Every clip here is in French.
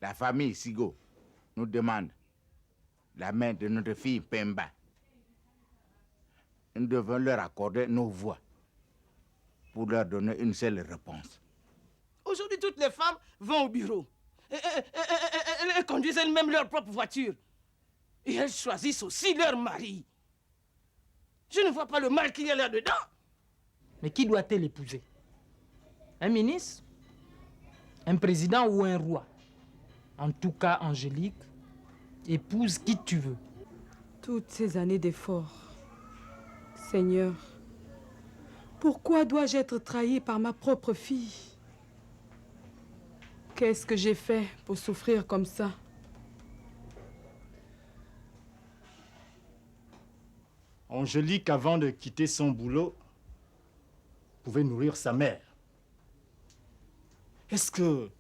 La famille Sigo nous demande la main de notre fille Pemba. Nous devons leur accorder nos voix pour leur donner une seule réponse. Aujourd'hui, toutes les femmes vont au bureau. Elles conduisent elles-mêmes leur propre voiture. Et elles choisissent aussi leur mari. Je ne vois pas le mal qu'il y a là-dedans. Mais qui doit-elle épouser? Un ministre? Un président ou un roi? En tout cas, Angélique, épouse qui tu veux. Toutes ces années d'efforts, Seigneur, pourquoi dois-je être trahi par ma propre fille? Qu'est-ce que j'ai fait pour souffrir comme ça? Angélique, avant de quitter son boulot, pouvait nourrir sa mère. Est-ce que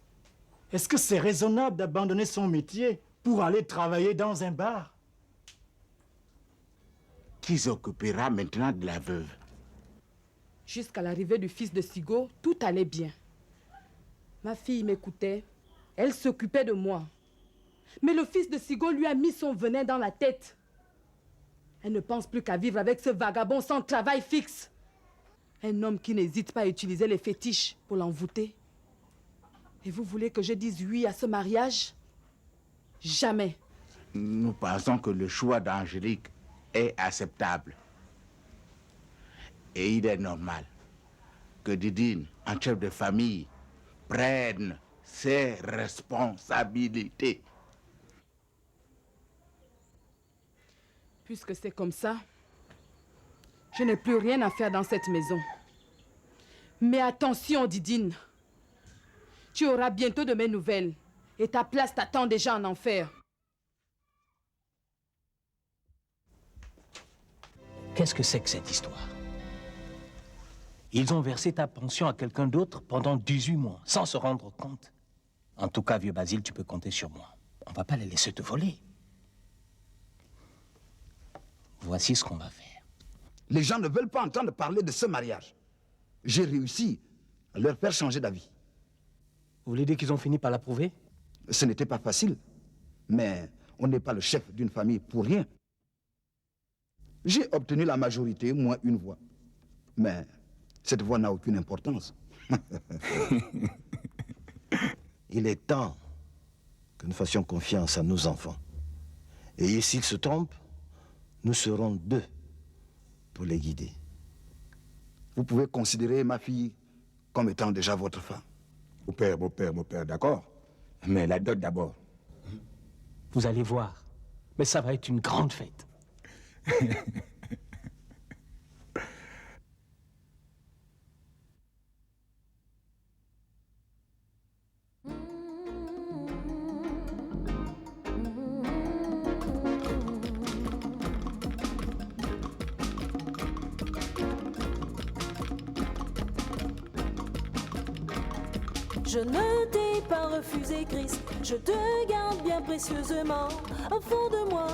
c'est raisonnable d'abandonner son métier pour aller travailler dans un bar? Qui s'occupera maintenant de la veuve? Jusqu'à l'arrivée du fils de Sigo, tout allait bien. Ma fille m'écoutait, elle s'occupait de moi. Mais le fils de Sigo lui a mis son venin dans la tête. Elle ne pense plus qu'à vivre avec ce vagabond sans travail fixe. Un homme qui n'hésite pas à utiliser les fétiches pour l'envoûter. Et vous voulez que je dise oui à ce mariage? Jamais. Nous pensons que le choix d'Angélique est acceptable. Et il est normal que Didine, en chef de famille, prenne ses responsabilités. Puisque c'est comme ça, je n'ai plus rien à faire dans cette maison. Mais attention, Didine. Tu auras bientôt de mes nouvelles. Et ta place t'attend déjà en enfer. Qu'est-ce que c'est que cette histoire? Ils ont versé ta pension à quelqu'un d'autre pendant 18 mois, sans se rendre compte. En tout cas, vieux Basile, tu peux compter sur moi. On ne va pas les laisser te voler. Voici ce qu'on va faire. Les gens ne veulent pas entendre parler de ce mariage. J'ai réussi à leur faire changer d'avis. Vous voulez dire qu'ils ont fini par l'approuver? Ce n'était pas facile, mais on n'est pas le chef d'une famille pour rien. J'ai obtenu la majorité, moins une voix. Mais cette voix n'a aucune importance. Il est temps que nous fassions confiance à nos enfants. Et s'ils se trompent, nous serons deux pour les guider. Vous pouvez considérer ma fille comme étant déjà votre femme. Mon père, d'accord. Mais la dot d'abord. Vous allez voir. Mais ça va être une grande fête. Je ne t'ai pas refusé, Christ, je te garde bien précieusement au fond de moi.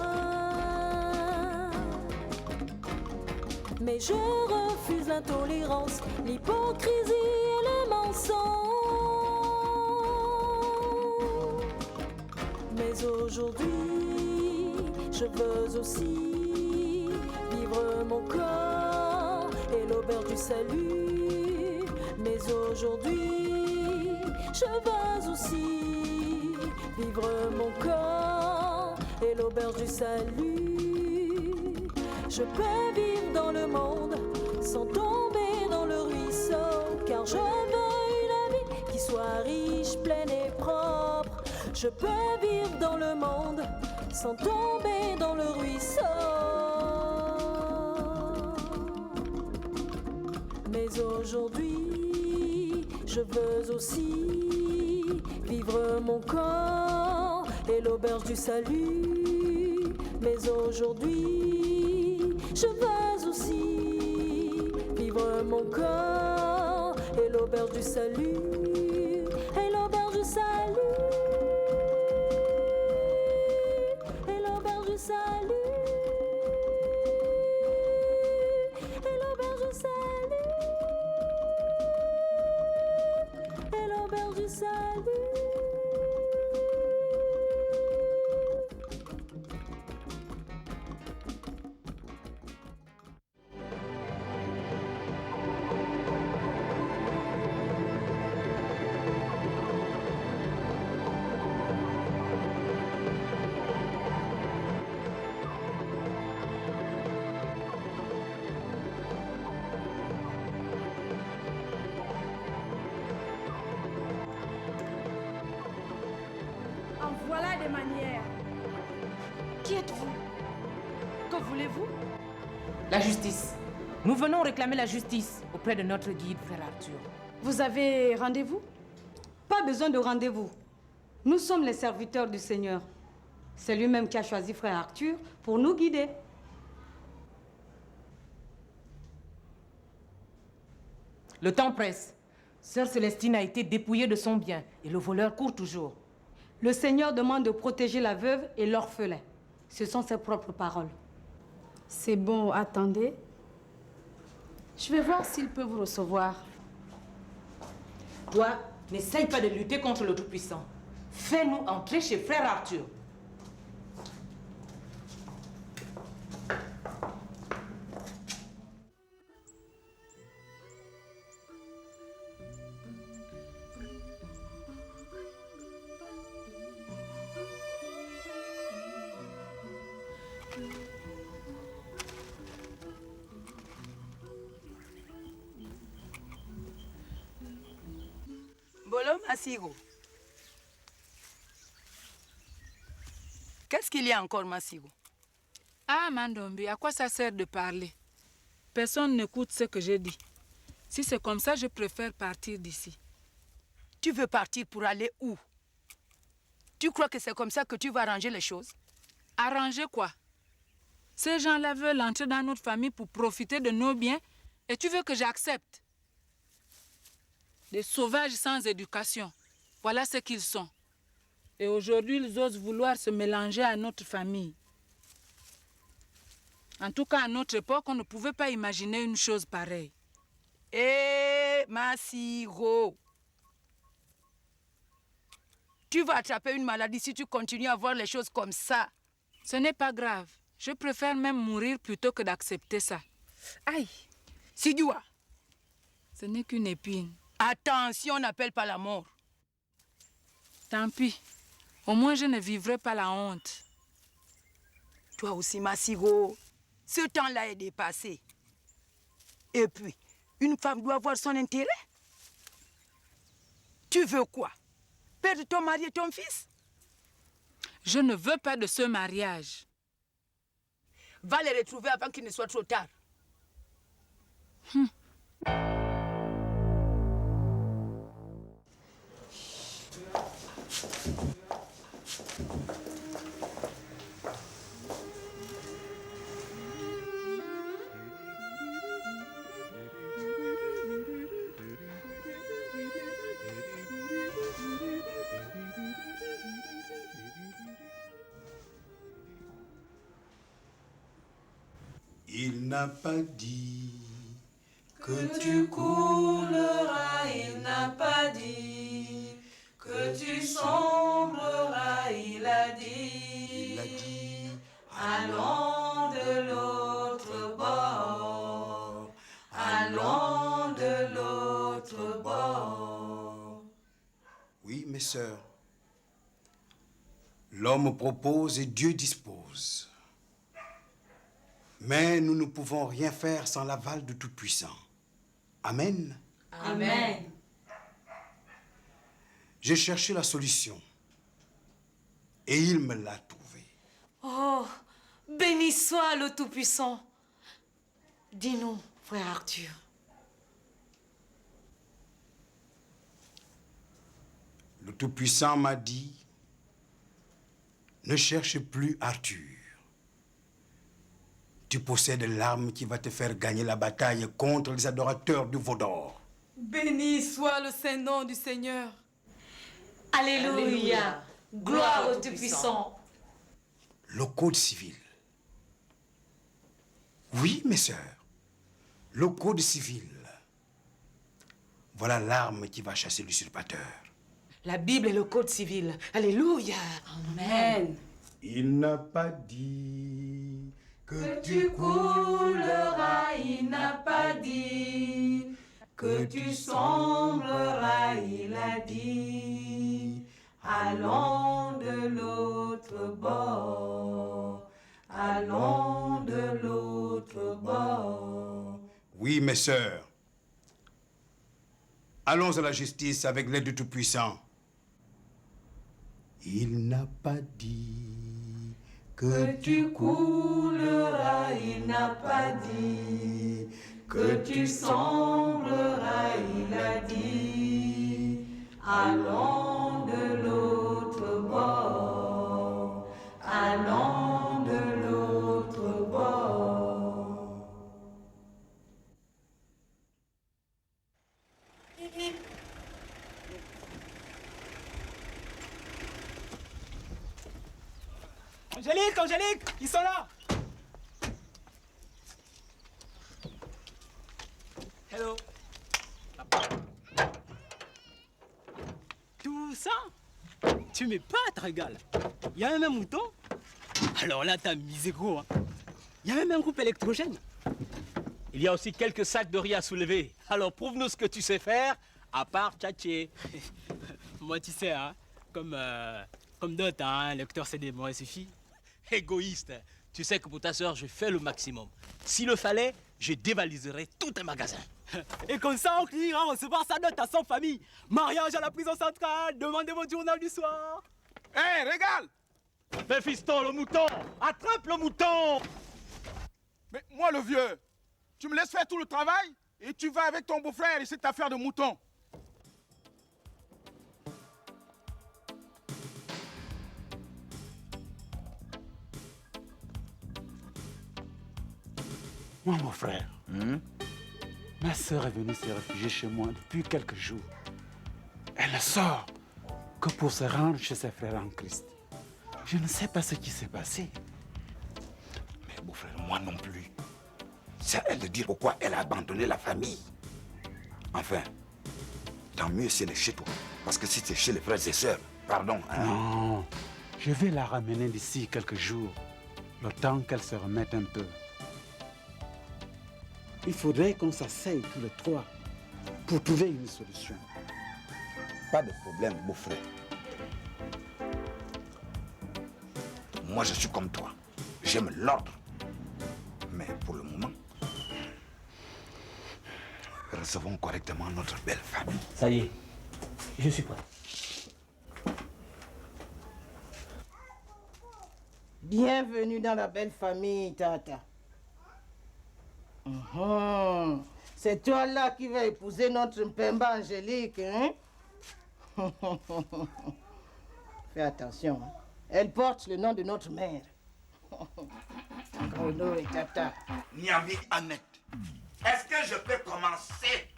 Mais je refuse l'intolérance, l'hypocrisie et le mensonge. Mais aujourd'hui, je veux aussi vivre mon corps et l'auberge du salut. Mais aujourd'hui, je veux aussi vivre mon corps et l'auberge du salut. Je peux vivre dans le monde sans tomber dans le ruisseau, car je veux une vie qui soit riche, pleine et propre. Je peux vivre dans le monde sans tomber dans le ruisseau. Mais aujourd'hui, je veux aussi vivre mon corps et l'auberge du salut. Mais aujourd'hui, je veux aussi vivre mon corps et l'auberge du salut. Et l'auberge du salut. Et l'auberge du salut. Et l'auberge du salut. Et l'auberge du salut. voilà des manières. Qui êtes-vous? Que voulez-vous? La justice. Nous venons réclamer la justice auprès de notre guide, frère Arthur. Vous avez rendez-vous? Pas besoin de rendez-vous. Nous sommes les serviteurs du Seigneur. C'est lui-même qui a choisi frère Arthur pour nous guider. Le temps presse. Sœur Célestine a été dépouillée de son bien et le voleur court toujours. Le Seigneur demande de protéger la veuve et l'orphelin. Ce sont ses propres paroles. C'est bon, attendez. Je vais voir s'il peut vous recevoir. Toi, n'essaye pas de lutter contre le Tout-Puissant. Fais-nous entrer chez frère Arthur. Bolo Massigo. Qu'est-ce qu'il y a encore, Massigo? Ah, Mandombi, à quoi ça sert de parler? Personne n'écoute ce que je dis. Si c'est comme ça, je préfère partir d'ici. Tu veux partir pour aller où? Tu crois que c'est comme ça que tu vas arranger les choses? Arranger quoi? Ces gens-là veulent entrer dans notre famille pour profiter de nos biens et tu veux que j'accepte? Des sauvages sans éducation. Voilà ce qu'ils sont. Et aujourd'hui, ils osent vouloir se mélanger à notre famille. En tout cas, à notre époque, on ne pouvait pas imaginer une chose pareille. Eh, Massigo! Tu vas attraper une maladie si tu continues à voir les choses comme ça. Ce n'est pas grave. Je préfère même mourir plutôt que d'accepter ça. Aïe! Sidioua! Ce n'est qu'une épine. Attention, on n'appelle pas la mort. Tant pis. Au moins, je ne vivrai pas la honte. Toi aussi, Massigo, ce temps-là est dépassé. Et puis, une femme doit avoir son intérêt. Tu veux quoi? Perdre ton mari et ton fils? Je ne veux pas de ce mariage. Va les retrouver avant qu'il ne soit trop tard. Il n'a pas dit que tu couleras, il n'a pas dit que tu sombreras, il a dit, allons de l'autre bord, allons de l'autre bord. Oui, mes sœurs. L'homme propose et Dieu dispose. Mais nous ne pouvons rien faire sans l'aval de Tout-Puissant. Amen. Amen. J'ai cherché la solution et il me l'a trouvée. Oh, béni soit le Tout-Puissant. Dis-nous, frère Arthur. Le Tout-Puissant m'a dit, ne cherche plus Arthur. Tu possèdes l'arme qui va te faire gagner la bataille contre les adorateurs du veau d'or. Béni soit le saint nom du Seigneur. Alléluia. Gloire au Tout-Puissant. Le code civil. Oui, mes sœurs. Le code civil. Voilà l'arme qui va chasser l'usurpateur. La Bible est le code civil. Alléluia. Amen. Il n'a pas dit que tu couleras, il n'a pas dit que tu sombreras, il a dit, allons de l'autre bord, allons de l'autre bord. Oui, mes sœurs. Allons à la justice avec l'aide du Tout-Puissant. Il n'a pas dit que tu couleras, il n'a pas dit que tu sombreras, il a dit allons de l'autre bord, allons de l'autre bord. Angélique, Angélique, ils sont là. Hello. Tout ça, tu mets pas à te régal. Il y a même un mouton. Alors là, t'as misé gros. Hein. Il y a même un groupe électrogène. Il y a aussi quelques sacs de riz à soulever. Alors prouve-nous ce que tu sais faire, à part tchatcher. Moi, tu sais, hein, comme d'autres, hein, lecteur CD, bon, il suffit. Égoïste. Tu sais que pour ta sœur, je fais le maximum. S'il le fallait, je dévaliserais tout un magasin. Et comme ça, on ira recevoir sa note à 100 familles. Mariage à la prison centrale, demandez votre journal du soir. Hé, hey, régale! Fais fiston, le mouton! Attrape le mouton! Mais moi, le vieux, tu me laisses faire tout le travail et tu vas avec ton beau-frère et cette affaire de mouton. Moi, mon frère, ma sœur est venue se réfugier chez moi depuis quelques jours. Elle ne sort que pour se rendre chez ses frères en Christ. Je ne sais pas ce qui s'est passé. Mais beau-frère, moi non plus. C'est à elle de dire pourquoi elle a abandonné la famille. Enfin, tant mieux si elle est chez toi. Parce que si c'est chez les frères et sœurs, pardon. Hein? Non, je vais la ramener d'ici quelques jours, le temps qu'elle se remette un peu. Il faudrait qu'on s'asseye tous les trois pour trouver une solution. Pas de problème, beau-frère. Moi, je suis comme toi. J'aime l'ordre. Mais pour le moment, recevons correctement notre belle famille. Ça y est, je suis prêt. Bienvenue dans la belle famille, Tata. C'est toi là qui vas épouser notre Mpemba Angélique, hein? Fais attention, hein? Elle porte le nom de notre mère. Bruno et Tata. Nyambi Annette, est-ce que je peux commencer?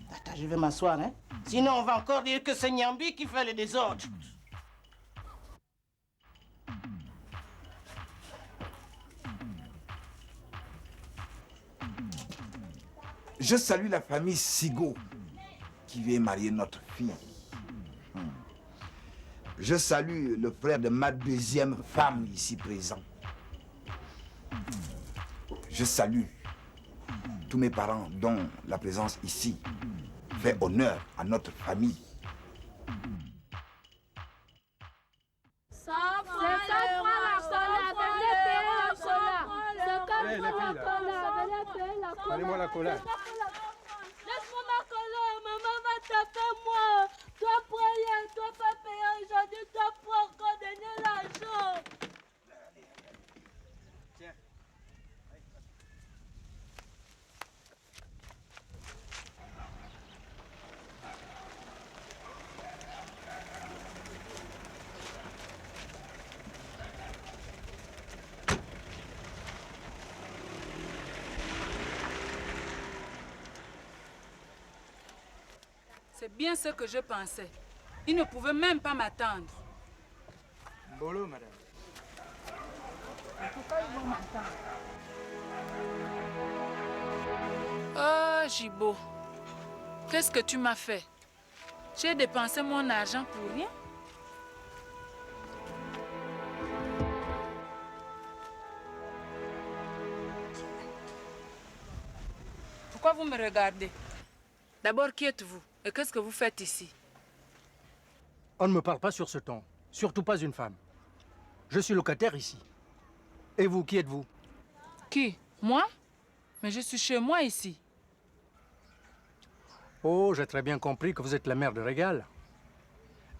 Tata, je vais m'asseoir, hein? Sinon, on va encore dire que c'est Nyambi qui fait le désordre. Je salue la famille Sigo qui vient marier notre fille. Je salue le frère de ma deuxième femme ici présent. Je salue tous mes parents dont la présence ici fait honneur à notre famille. Allez-moi la collade. Laisse-moi ma colère, maman va taper moi. Toi prier, toi pas payer aujourd'hui, toi pour encore donner l'argent. Tiens. C'est bien ce que je pensais. Il ne pouvait même pas m'attendre. Bolo, madame. Pourquoi ils vont m'attendre? Oh, Jibo. Qu'est-ce que tu m'as fait? J'ai dépensé mon argent pour rien? Pourquoi vous me regardez? D'abord, qui êtes-vous? Et qu'est-ce que vous faites ici? On ne me parle pas sur ce ton. Surtout pas une femme. Je suis locataire ici. Et vous, qui êtes-vous? Qui? Moi? Mais je suis chez moi ici. Oh, j'ai très bien compris que vous êtes la mère de Régal.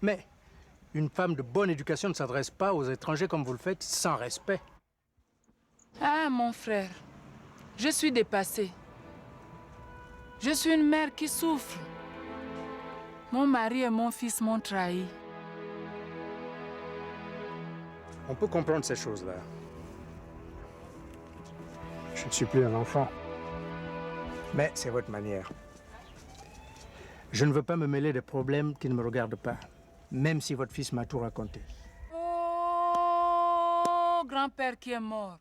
Mais Une femme de bonne éducation ne s'adresse pas aux étrangers comme vous le faites, sans respect. Ah, mon frère, je suis dépassée. Je suis une mère qui souffre. Mon mari et mon fils m'ont trahi. On peut comprendre ces choses-là. Je ne suis plus un enfant. Mais c'est votre manière. Je ne veux pas me mêler des problèmes qui ne me regardent pas, même si votre fils m'a tout raconté. Oh, grand-père qui est mort.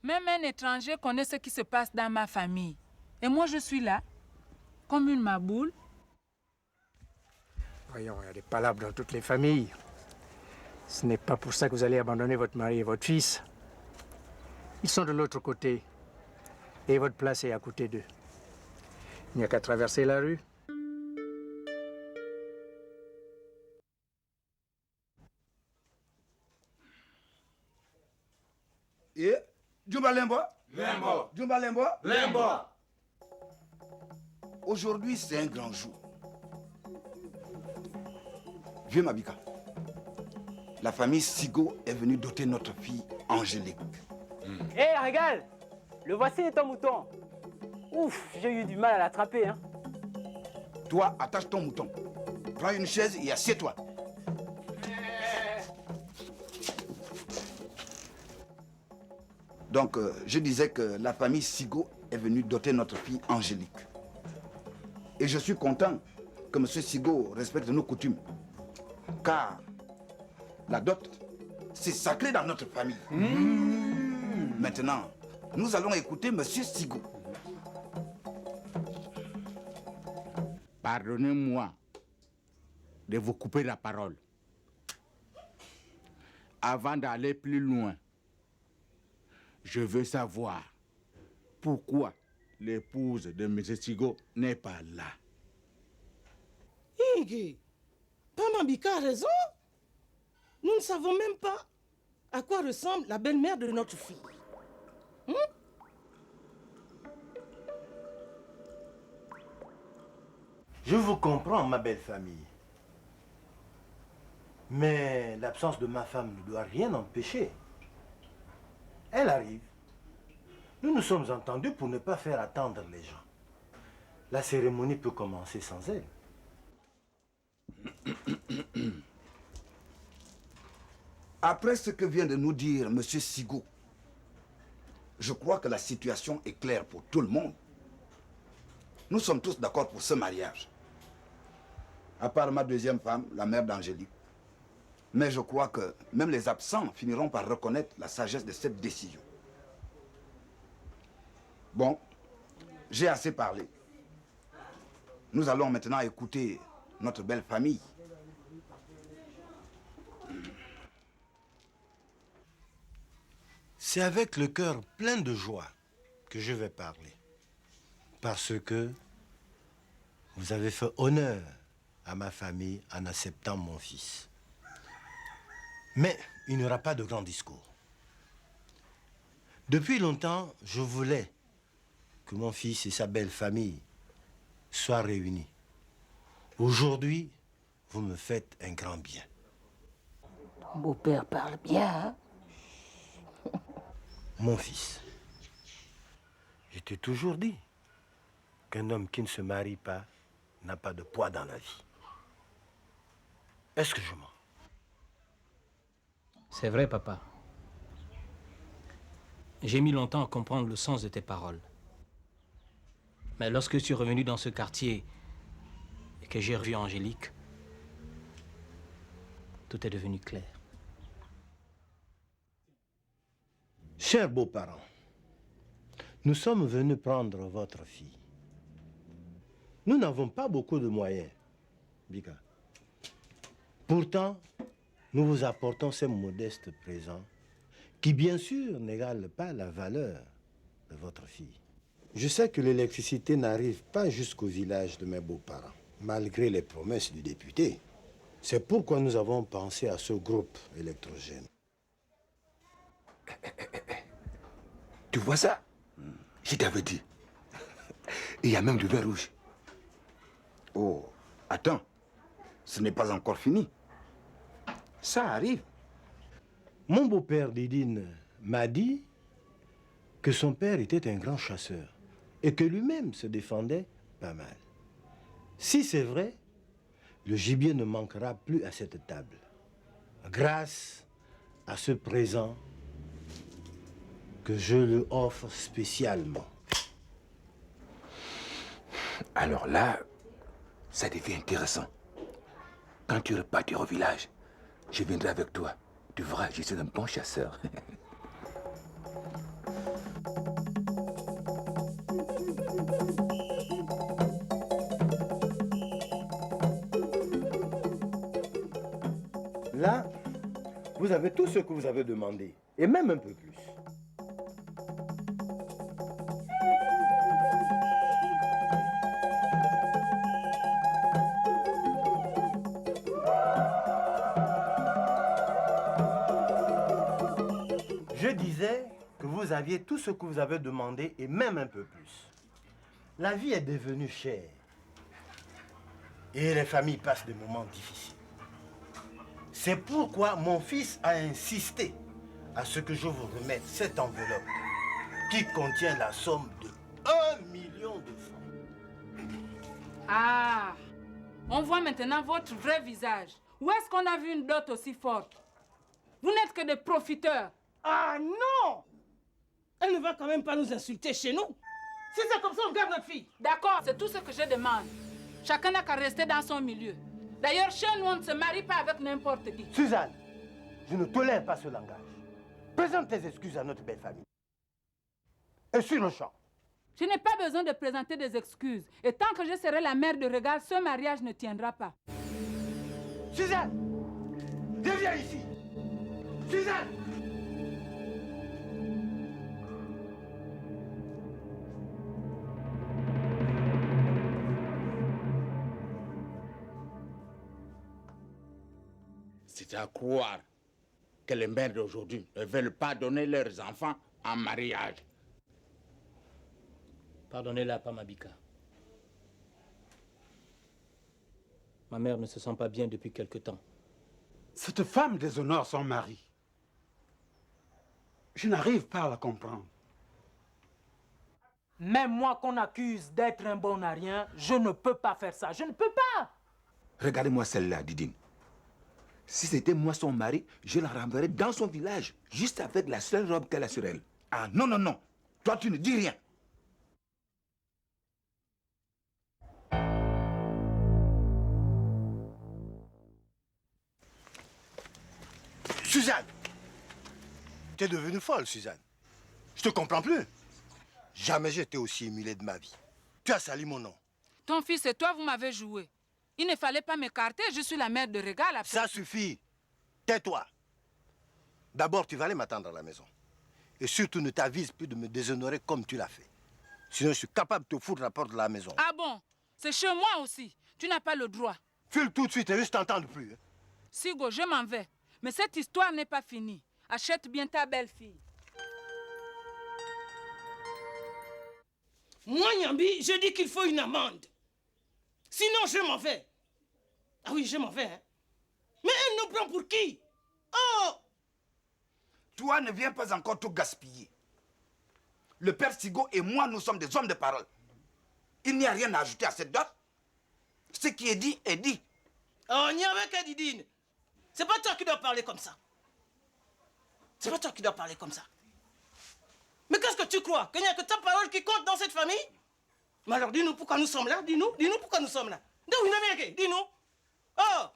Même un étranger connaît ce qui se passe dans ma famille. Et moi, je suis là, comme une maboule. Voyons, il y a des palabres dans toutes les familles. Ce n'est pas pour ça que vous allez abandonner votre mari et votre fils. Ils sont de l'autre côté. Et votre place est à côté d'eux. Il n'y a qu'à traverser la rue. Et Djumba Lembo? Lembo. Djumba Lembo? Lembo. Aujourd'hui, c'est un grand jour. Vieux Mabika, la famille Sigo est venue doter notre fille Angélique. Hé, regarde, le voici ton mouton. Ouf, j'ai eu du mal à l'attraper, hein. Toi, attache ton mouton. Prends une chaise et assieds-toi. Donc, je disais que la famille Sigo est venue doter notre fille Angélique. Et je suis content que M. Sigo respecte nos coutumes. Car la dot, c'est sacré dans notre famille. Maintenant, nous allons écouter M. Sigo. Pardonnez-moi de vous couper la parole. Avant d'aller plus loin, je veux savoir pourquoi l'épouse de M. Sigo n'est pas là. Inge, Pamambika a raison. Nous ne savons même pas à quoi ressemble la belle-mère de notre fille. Je vous comprends, ma belle famille. Mais l'absence de ma femme ne doit rien empêcher. Elle arrive. Nous nous sommes entendus pour ne pas faire attendre les gens. La cérémonie peut commencer sans elle. Après ce que vient de nous dire M. Sigo, je crois que la situation est claire pour tout le monde. Nous sommes tous d'accord pour ce mariage. À part ma deuxième femme, la mère d'Angélique. Mais je crois que même les absents finiront par reconnaître la sagesse de cette décision. Bon, j'ai assez parlé. Nous allons maintenant écouter notre belle famille. C'est avec le cœur plein de joie que je vais parler. Parce que vous avez fait honneur à ma famille en acceptant mon fils. Mais il n'y aura pas de grand discours. Depuis longtemps, je voulais que mon fils et sa belle famille soient réunis. Aujourd'hui, vous me faites un grand bien. Ton beau-père parle bien, hein? Mon fils, je t'ai toujours dit qu'un homme qui ne se marie pas n'a pas de poids dans la vie. Est-ce que je mens? C'est vrai, papa. J'ai mis longtemps à comprendre le sens de tes paroles. Mais lorsque je suis revenu dans ce quartier et que j'ai revu Angélique, tout est devenu clair. Chers beaux-parents, nous sommes venus prendre votre fille. Nous n'avons pas beaucoup de moyens, Bika. Pourtant, nous vous apportons ces modestes présents qui, bien sûr, n'égalent pas la valeur de votre fille. Je sais que l'électricité n'arrive pas jusqu'au village de mes beaux-parents, malgré les promesses du député. C'est pourquoi nous avons pensé à ce groupe électrogène. Tu vois ça? Je t'avais dit. Il y a même du vin rouge. Oh, attends. Ce n'est pas encore fini. Ça arrive. Mon beau-père Didine m'a dit que son père était un grand chasseur et que lui-même se défendait pas mal. Si c'est vrai, le gibier ne manquera plus à cette table, grâce à ce présent que je lui offre spécialement. Alors là, ça devient intéressant. Quand tu repartiras au village, je viendrai avec toi. Tu verras, je suis un bon chasseur. Là, vous avez tout ce que vous avez demandé, et même un peu plus. Je disais que vous aviez tout ce que vous avez demandé, et même un peu plus. La vie est devenue chère, et les familles passent des moments difficiles. C'est pourquoi mon fils a insisté à ce que je vous remette cette enveloppe qui contient la somme de 1 million de francs. Ah, on voit maintenant votre vrai visage. Où est-ce qu'on a vu une dot aussi forte? Vous n'êtes que des profiteurs. Ah non! Elle ne va quand même pas nous insulter chez nous. Si c'est comme ça, on garde notre fille. D'accord, c'est tout ce que je demande. Chacun n'a qu'à rester dans son milieu. D'ailleurs, chez nous, on ne se marie pas avec n'importe qui. Suzanne, je ne tolère pas ce langage. Présente tes excuses à notre belle famille. Et sur le champ. Je n'ai pas besoin de présenter des excuses. Et tant que je serai la mère de Régal, ce mariage ne tiendra pas. Suzanne, reviens ici. Suzanne! C'est à croire que les mères d'aujourd'hui ne veulent pas donner leurs enfants en mariage. Pardonnez-la, Pamabika. Ma mère ne se sent pas bien depuis quelque temps. Cette femme déshonore son mari. Je n'arrive pas à la comprendre. Même moi qu'on accuse d'être un bon à rien, je ne peux pas faire ça. Je ne peux pas. Regardez-moi celle-là, Didine. Si c'était moi son mari, je la renverrais dans son village, juste avec la seule robe qu'elle a sur elle. Ah non, non, non. Toi, tu ne dis rien. Suzanne! Tu es devenue folle, Suzanne. Je te comprends plus. Jamais j'étais aussi émulé de ma vie. Tu as sali mon nom. Ton fils et toi, vous m'avez joué. Il ne fallait pas m'écarter, je suis la mère de Régal. Après. Ça suffit. Tais-toi. D'abord, tu vas aller m'attendre à la maison. Et surtout, ne t'avise plus de me déshonorer comme tu l'as fait. Sinon, je suis capable de te foutre à la porte de la maison. Ah bon? C'est chez moi aussi. Tu n'as pas le droit. File tout de suite et je t'entends plus. Sigo, je m'en vais. Mais cette histoire n'est pas finie. Achète bien ta belle-fille. Moi, Nyambi, je dis qu'il faut une amende. Sinon, je m'en vais. Ah oui, je m'en vais. Hein. Mais elle nous prend pour qui? Oh! Toi ne viens pas encore tout gaspiller. Le père Sigo et moi, nous sommes des hommes de parole. Il n'y a rien à ajouter à cette dot. Ce qui est dit est dit. Oh, Nyambi Didine. C'est pas toi qui dois parler comme ça. C'est pas toi qui dois parler comme ça. Mais qu'est-ce que tu crois? Qu'il n'y a que ta parole qui compte dans cette famille? Mais alors dis-nous pourquoi nous sommes là. Dis-nous pourquoi nous sommes là. Dis-nous. Oh!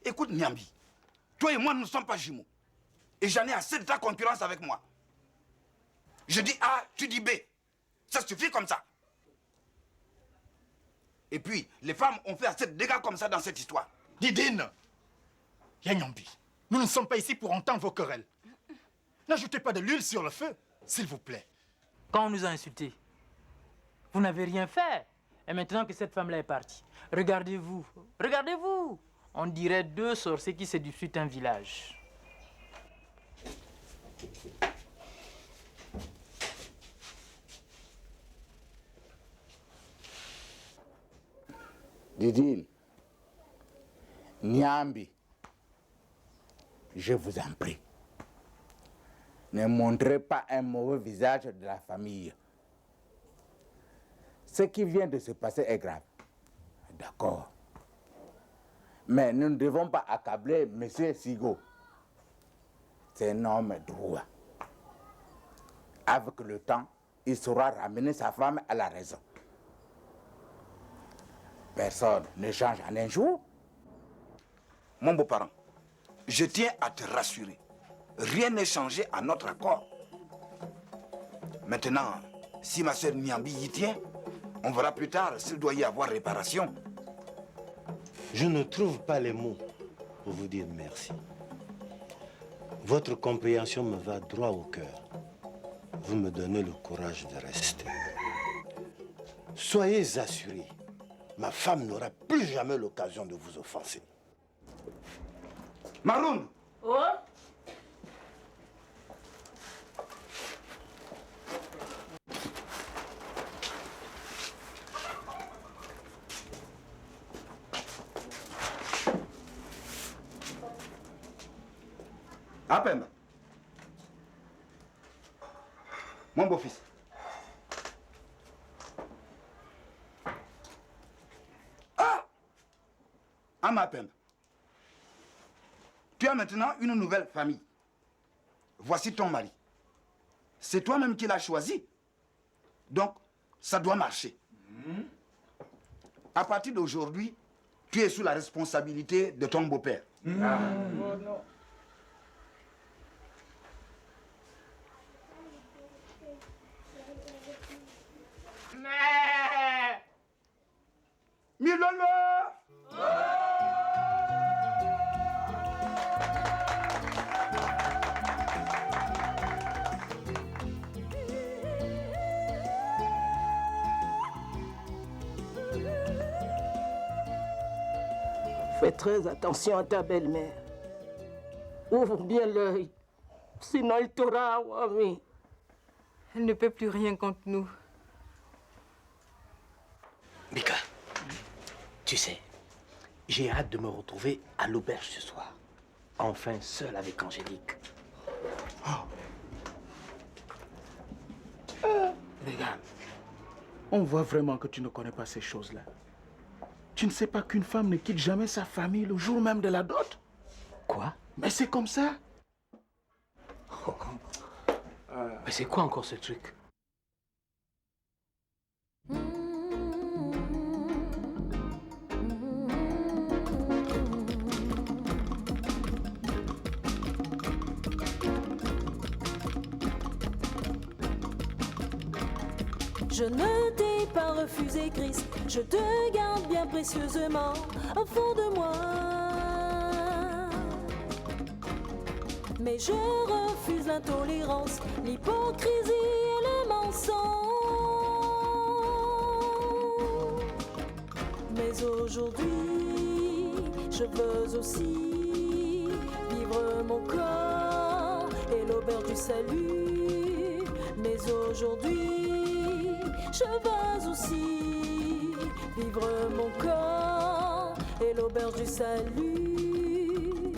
Écoute, Nyambi, toi et moi, nous ne sommes pas jumeaux. Et j'en ai assez de ta concurrence avec moi. Je dis A, tu dis B. Ça suffit comme ça. Et puis, les femmes ont fait assez de dégâts comme ça dans cette histoire. Didine! Nyambi, nous ne sommes pas ici pour entendre vos querelles. N'ajoutez pas de l'huile sur le feu, s'il vous plaît. Quand on nous a insultés, vous n'avez rien fait. Et maintenant que cette femme-là est partie, regardez-vous. On dirait deux sorciers qui se disputent un village. Didine, Nyambi, je vous en prie, ne montrez pas un mauvais visage de la famille. Ce qui vient de se passer est grave. D'accord. Mais nous ne devons pas accabler M. Sigo. C'est un homme droit. Avec le temps, il saura ramener sa femme à la raison. Personne ne change en un jour. Mon beau-parent, je tiens à te rassurer. Rien n'est changé à notre accord. Maintenant, si ma soeur Niambi y tient, on verra plus tard s'il doit y avoir réparation. Je ne trouve pas les mots pour vous dire merci. Votre compréhension me va droit au cœur. Vous me donnez le courage de rester. Soyez assurés, ma femme n'aura plus jamais l'occasion de vous offenser. Maroun! Oh? À peine. Mon beau-fils. Ah! À ma peine. Tu as maintenant une nouvelle famille. Voici ton mari. C'est toi-même qui l'as choisi. Donc, ça doit marcher. À partir d'aujourd'hui, tu es sous la responsabilité de ton beau-père. Oh non. Milolo! Fais très attention à ta belle-mère. Ouvre bien l'œil, sinon il t'aura oui. Elle ne peut plus rien contre nous. Mika, tu sais, j'ai hâte de me retrouver à l'auberge ce soir. Enfin seul avec Angélique. Regarde, on voit vraiment que tu ne connais pas ces choses-là. Tu ne sais pas qu'une femme ne quitte jamais sa famille le jour même de la dot? Quoi? Mais c'est comme ça. Mais c'est quoi encore ce truc? Je ne t'ai pas refusé, Christ. Je te garde bien précieusement au fond de moi. Mais je refuse l'intolérance, l'hypocrisie et le mensonge. Mais aujourd'hui, je veux aussi vivre mon corps et l'auberge du salut. Mais aujourd'hui, je veux aussi vivre mon corps et l'auberge du salut.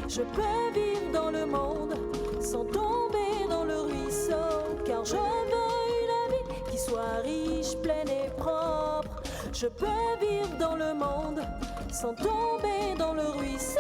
Je peux vivre dans le monde sans tomber dans le ruisseau, car je veux une vie qui soit riche, pleine et propre. Je peux vivre dans le monde sans tomber dans le ruisseau.